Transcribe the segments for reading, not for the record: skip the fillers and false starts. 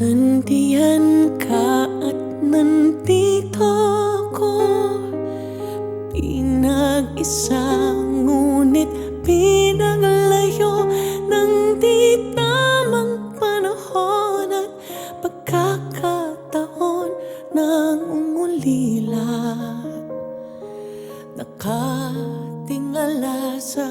Nandiyan ka at nandito ako, pinag-isa ngunit pinaglayo ng di tamang panahon at pagkakataon ng umulila. Nakatingala sa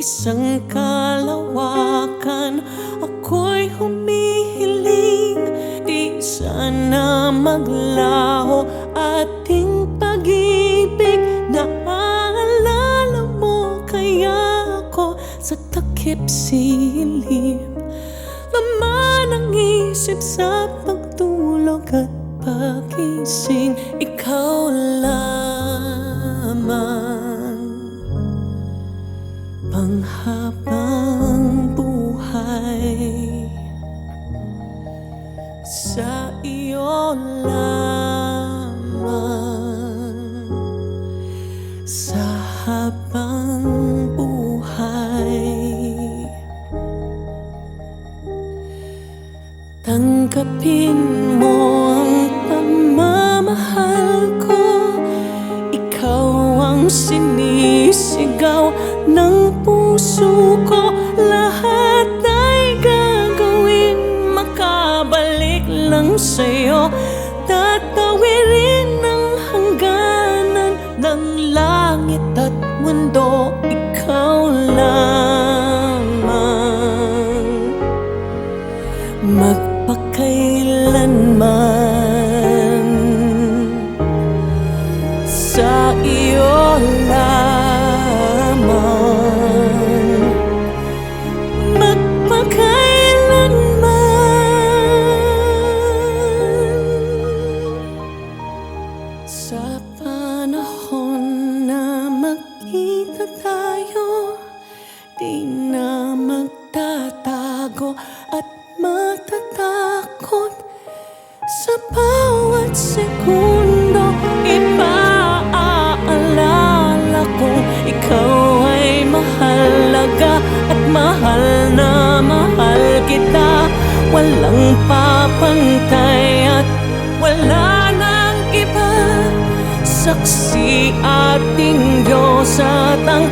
isang kalawakan, ako'y humihiling, di sana maglaho ating pag-ibig. Naaalala mo kaya ako sa takip silim, laman ng isip sa pagtulog at pagising. Ikaw lamang, panghabang buhay, sa iyo lamang, sa habang buhay. Tanggapin mo ang pagmamahal ko, ikaw ang sinisigaw ng puso ko. Lahat ay gagawin, makabalik lang sa'yo, tatawirin ang hangganan ng langit at mundo. Ikaw lamang, magpakailanman, sa iyo lamang, magpakailanman. Sa panahon na magkita tayo, di na magtatago at matatakot. Sa bawat segundo, ipaalala ko, ikaw ay mahalaga at mahal na mahal kita. Walang papantay at wala nang iba, saksi ating Diyos at ang